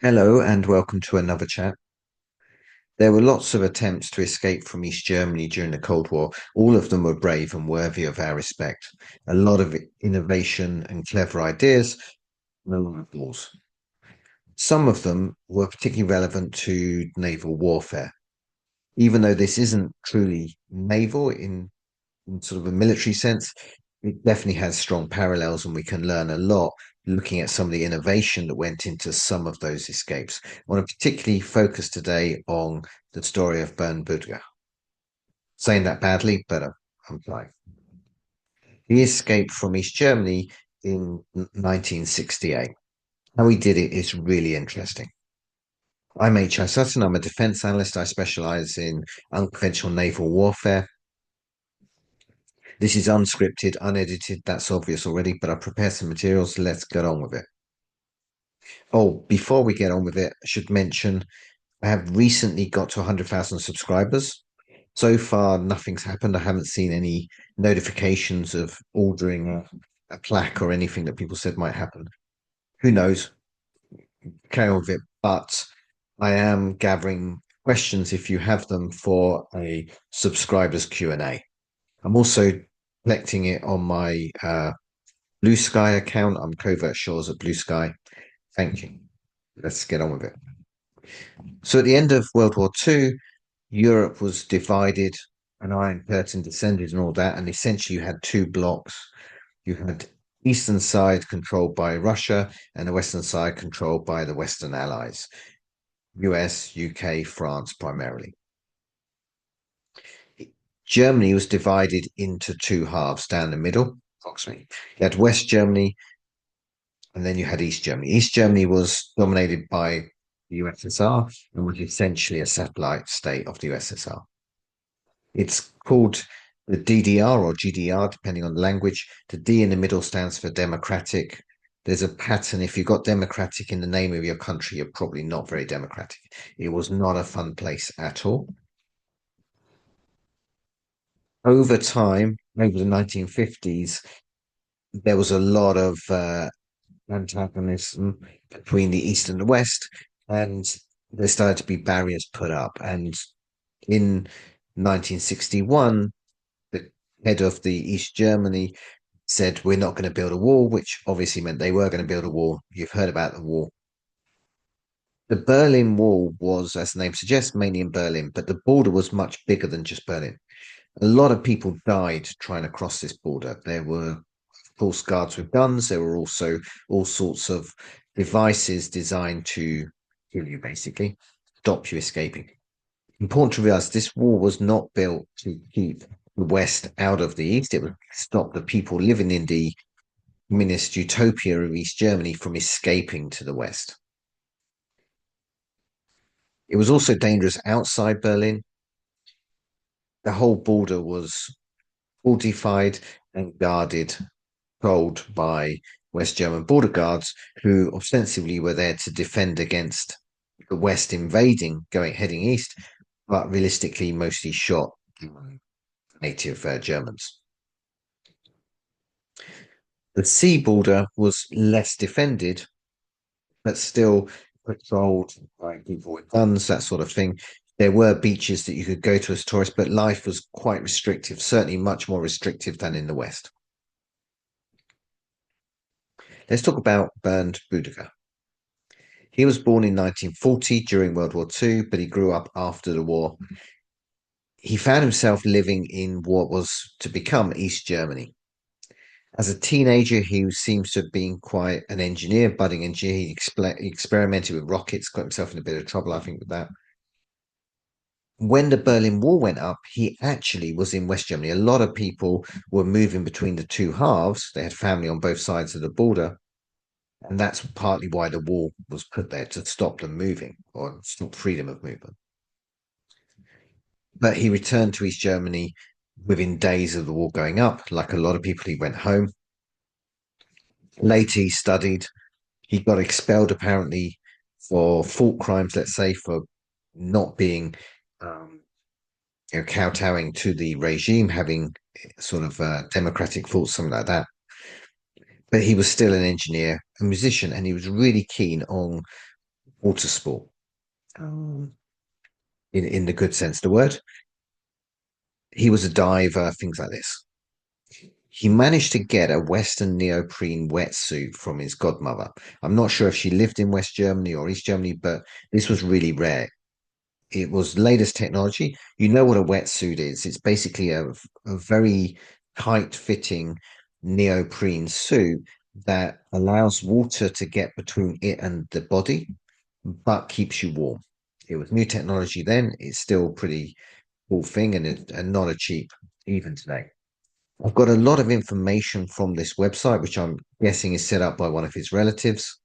Hello and welcome to another chat. There were lots of attempts to escape from East Germany during the Cold War. All of them were brave and worthy of our respect. A lot of innovation and clever ideas, and a lot of flaws. Some of them were particularly relevant to naval warfare. Even though this isn't truly naval in sort of a military sense, it definitely has strong parallels, and we can learn a lot looking at some of the innovation that went into some of those escapes. I want to particularly focus today on the story of Bernd Boettger. Saying that badly, but I'm trying. He escaped from East Germany in 1968. How he did it is really interesting. I'm H.I. Sutton. I'm a defense analyst. I specialize in unconventional naval warfare. This is unscripted, unedited. That's obvious already, but I prepared some materials. Let's get on with it. Oh, before we get on with it, I should mention I have recently got to 100,000 subscribers. So far, nothing's happened. I haven't seen any notifications of ordering a plaque or anything that people said might happen. Who knows? Carry on with it. But I am gathering questions if you have them for a subscribers Q&A. I'm also collecting it on my Blue Sky account. I'm Covert Shores at Blue Sky. Thank you. Let's get on with it. So at the end of World War II, Europe was divided, an Iron Curtain descended and all that, and essentially you had two blocks. You had eastern side controlled by Russia and the western side controlled by the Western Allies, US, UK, France primarily. Germany was divided into two halves down the middle, approximately. You had West Germany and then you had East Germany. East Germany was dominated by the USSR and was essentially a satellite state of the USSR. It's called the DDR or GDR, depending on the language. The D in the middle stands for democratic. There's a pattern. If you've got democratic in the name of your country, you're probably not very democratic. It was not a fun place at all. Over time, over the 1950s, there was a lot of antagonism between the East and the West, and there started to be barriers put up. And in 1961, the head of the East Germany said, "We're not going to build a wall," which obviously meant they were going to build a wall. You've heard about the wall. The Berlin Wall was, as the name suggests, mainly in Berlin, but the border was much bigger than just Berlin. A lot of people died trying to cross this border. There were, of course, guards with guns. There were also all sorts of devices designed to kill you, basically, stop you escaping. Important to realize this wall was not built to keep the West out of the East. It would stop the people living in the communist utopia of East Germany from escaping to the West. It was also dangerous outside Berlin. The whole border was fortified and guarded, controlled by West German border guards, who ostensibly were there to defend against the West invading, heading east, but realistically mostly shot native Germans. The sea border was less defended, but still patrolled by people with guns, that sort of thing. There were beaches that you could go to as tourists, but life was quite restrictive, certainly much more restrictive than in the West. Let's talk about Bernd Boettger. He was born in 1940 during World War II, but he grew up after the war. He found himself living in what was to become East Germany. As a teenager, he seems to have been quite an engineer, budding engineer. He experimented with rockets, got himself in a bit of trouble, I think, with that. When the Berlin Wall went up, he actually was in West Germany. A lot of people were moving between the two halves. They had family on both sides of the border. And that's partly why the wall was put there to stop them moving or stop freedom of movement. But he returned to East Germany within days of the war going up. Like a lot of people, he went home. Later, he studied. He got expelled apparently for fault crimes, let's say, for not being kowtowing to the regime, having sort of democratic thoughts, something like that. But he was still an engineer, a musician, and he was really keen on water sport, um, in the good sense of the word. He was a diver, things like this. He managed to get a Western neoprene wetsuit from his godmother. I'm not sure if she lived in West Germany or East Germany, but this was really rare. It was latest technology. You know what a wetsuit is? It's basically a very tight fitting neoprene suit that allows water to get between it and the body, but keeps you warm. It was new technology then. It's still pretty cool thing and not a cheap even today. I've got a lot of information from this website, which I'm guessing is set up by one of his relatives.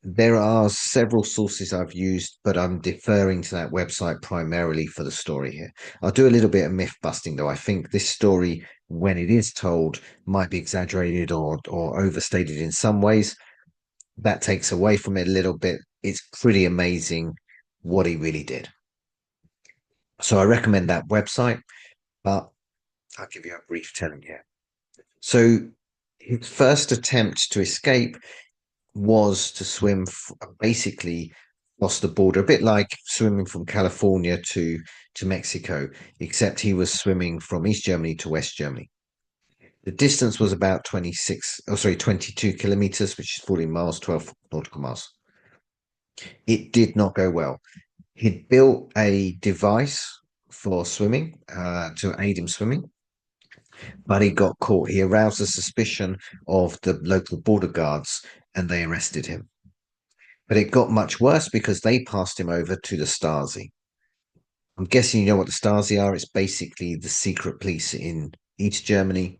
There are several sources I've used, but I'm deferring to that website primarily for the story here. I'll do a little bit of myth busting, though. I think this story, when it is told, might be exaggerated or overstated in some ways. That takes away from it a little bit. It's pretty amazing what he really did. So I recommend that website, but I'll give you a brief telling here. So his first attempt to escape was to swim basically across the border, a bit like swimming from California to Mexico, except he was swimming from East Germany to West Germany. The distance was about 22 kilometers, which is 40 miles, 12 nautical miles. It did not go well. He'd built a device for swimming to aid him swimming, but he got caught. He aroused the suspicion of the local border guards and they arrested him. But it got much worse because they passed him over to the Stasi. I'm guessing you know what the Stasi are. It's basically the secret police in East Germany.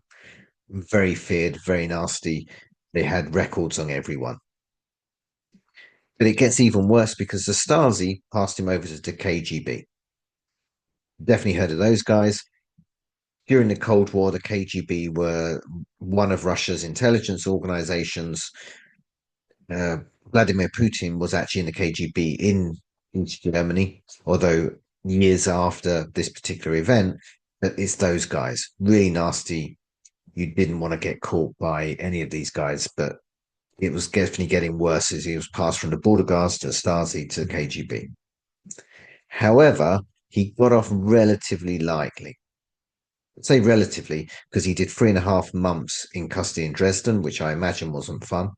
Very feared, very nasty. They had records on everyone. But it gets even worse because the Stasi passed him over to the KGB. Definitely heard of those guys. During the Cold War, the KGB were one of Russia's intelligence organizations. Uh, Vladimir Putin was actually in the KGB in East Germany, although years after this particular event, but it's those guys. Really nasty. You didn't want to get caught by any of these guys, but it was definitely getting worse as he was passed from the border guards to Stasi to KGB. However, he got off relatively lightly. I'd say relatively because he did 3.5 months in custody in Dresden, which I imagine wasn't fun.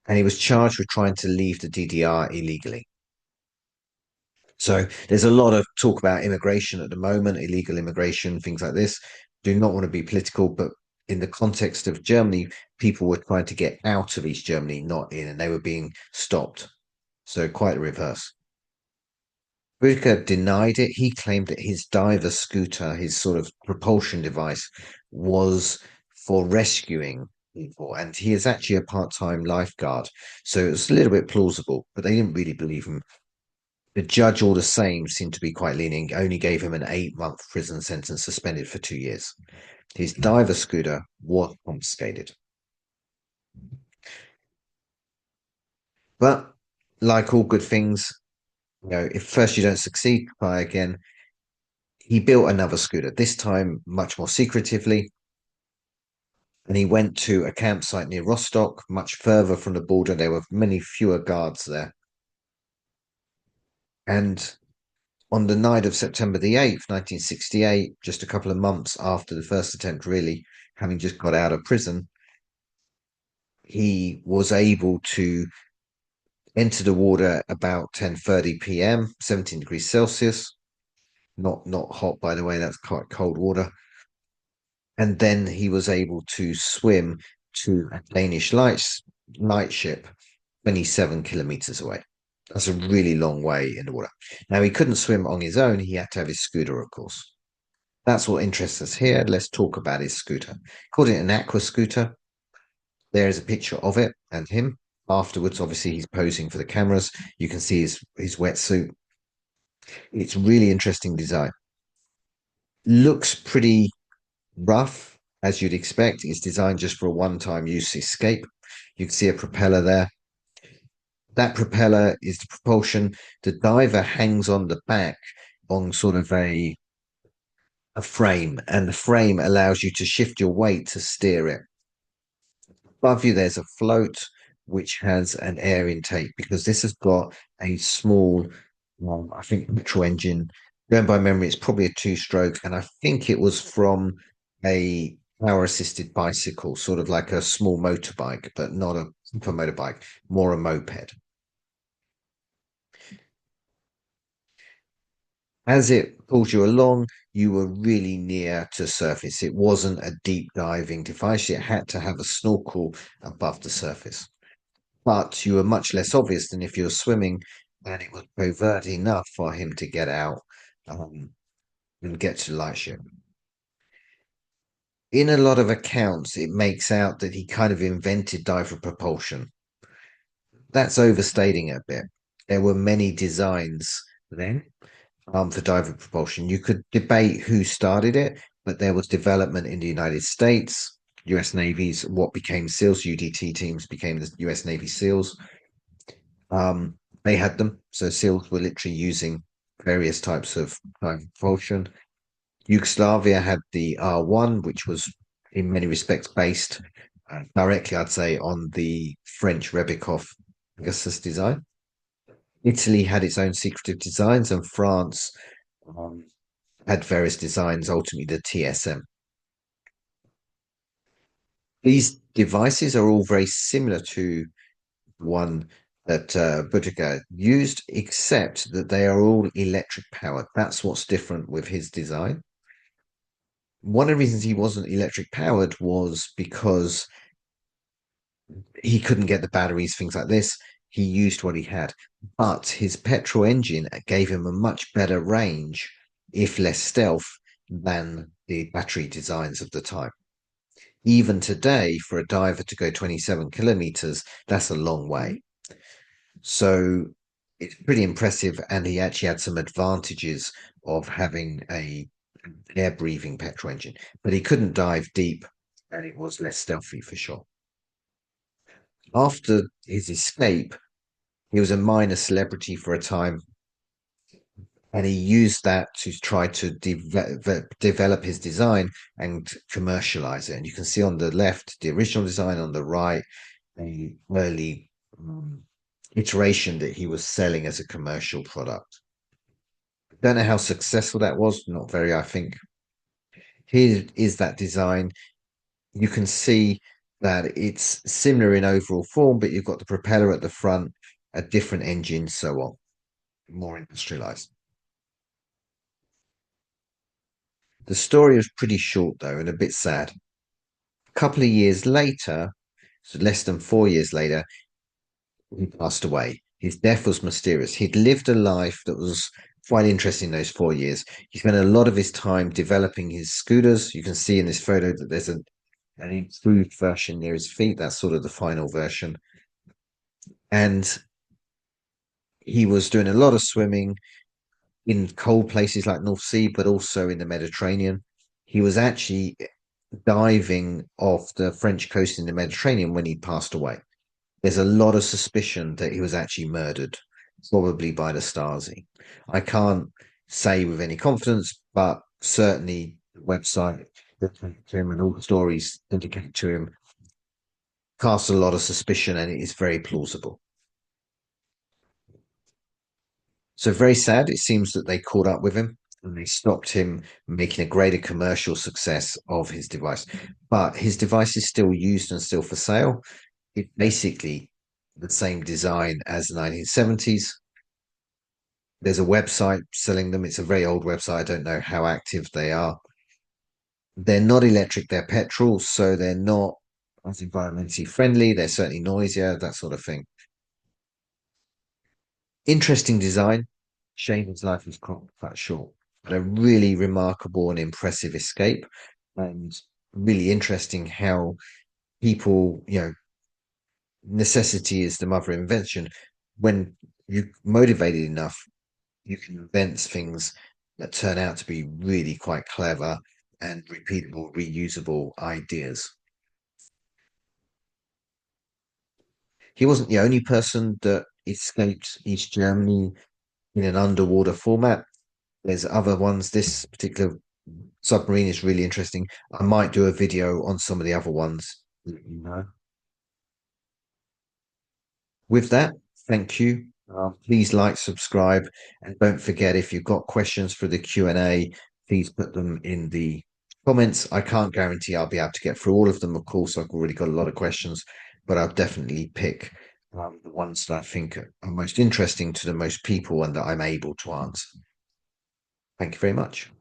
And he was charged with trying to leave the DDR illegally. So there's a lot of talk about immigration at the moment, illegal immigration, things like this. Do not want to be political, but in the context of Germany, people were trying to get out of East Germany, not in, and they were being stopped. So quite the reverse. Boettger denied it. He claimed that his diver scooter, his sort of propulsion device, was for rescuing people, and he is actually a part-time lifeguard. So it was a little bit plausible, but they didn't really believe him. The judge, all the same, seemed to be quite lenient, only gave him an 8-month prison sentence, suspended for 2 years. His diver scooter was confiscated. But like all good things, if first you don't succeed, try again. He built another scooter, this time much more secretively, and he went to a campsite near Rostock, much further from the border. There were many fewer guards there. And on the night of September the 8th, 1968, just a couple of months after the first attempt, really, having just got out of prison, he was able to enter the water about 10:30 p.m., 17 degrees Celsius. Not hot, by the way, that's quite cold water. And then he was able to swim to a Danish light ship 27 kilometers away. That's a really long way in the water. Now, he couldn't swim on his own. He had to have his scooter, of course. That's what interests us here. Let's talk about his scooter. Called it an Aqua scooter. There is a picture of it and him. Afterwards, obviously, he's posing for the cameras. You can see his wetsuit. It's really interesting design. Looks pretty rough, as you'd expect. It's designed just for a one-time use escape. You can see a propeller there. That propeller is the propulsion. The diver hangs on the back on sort of a frame, and the frame allows you to shift your weight to steer it. Above you, there's a float. which has an air intake because this has got a small, I think, petrol engine. Going by memory, it's probably a two-stroke, and I think it was from a power-assisted bicycle, sort of like a small motorbike, but not a super motorbike, more a moped. As it pulled you along, you were really near to surface. It wasn't a deep diving device. It had to have a snorkel above the surface. But you were much less obvious than if you were swimming, and it was covert enough for him to get out and get to the lightship. In a lot of accounts, it makes out that he kind of invented diver propulsion. That's overstating it a bit. There were many designs then for diver propulsion. You could debate who started it, but there was development in the United States, US Navy's what became SEALs, UDT teams became the US Navy SEALs. They had them, so SEALs were literally using various types of diver propulsion. Yugoslavia had the R1, which was in many respects based directly, I'd say, on the French Rebikov Pegasus design. Italy had its own secretive designs, and France um, had various designs, ultimately the TSM. These devices are all very similar to one that Boettger used, except that they are all electric powered. That's what's different with his design. One of the reasons he wasn't electric powered was because he couldn't get the batteries, things like this. He used what he had, but his petrol engine gave him a much better range, if less stealth, than the battery designs of the time. Even today, for a diver to go 27 kilometers, that's a long way. So it's pretty impressive. And he actually had some advantages of having a air breathing petrol engine, but he couldn't dive deep and it was less stealthy for sure. After his escape, he was a minor celebrity for a time, and he used that to try to develop his design and commercialize it. And you can see on the left the original design, on the right the early iteration that he was selling as a commercial product. Don't know how successful that was. Not very, I think. Here is that design. You can see that it's similar in overall form, but you've got the propeller at the front, a different engine, so on, more industrialized. The story was pretty short, though, and a bit sad. A couple of years later, so less than 4 years later, he passed away. His death was mysterious. He'd lived a life that was quite interesting those 4 years. He spent a lot of his time developing his scooters. You can see in this photo that there's an improved version near his feet. That's sort of the final version. And he was doing a lot of swimming in cold places like North Sea, but also in the Mediterranean. He was actually diving off the French coast in the Mediterranean when he passed away. There's a lot of suspicion that he was actually murdered, probably by the Stasi. I can't say with any confidence, but certainly the website dedicated to him and all the stories dedicated to him cast a lot of suspicion, and it is very plausible. So very sad. It seems that they caught up with him and they stopped him making a greater commercial success of his device. But his device is still used and still for sale. It's basically the same design as the 1970s. There's a website selling them. It's a very old website. I don't know how active they are. They're not electric, they're petrol, so they're not as environmentally friendly. They're certainly noisier, that sort of thing. Interesting design. Shame his life was cut short, but a really remarkable and impressive escape. And really interesting how people, necessity is the mother of invention. When you're motivated enough, you can invent things that turn out to be really quite clever and repeatable, reusable ideas. He wasn't the only person that escaped East Germany in an underwater format. There's other ones. This particular submarine is really interesting. I might do a video on some of the other ones. You know. With that, thank you. Please like, subscribe, and don't forget if you've got questions for the Q&A, please put them in the comments. I can't guarantee I'll be able to get through all of them. Of course, I've already got a lot of questions, but I'll definitely pick the ones that I think are most interesting to the most people and that I'm able to answer. Thank you very much.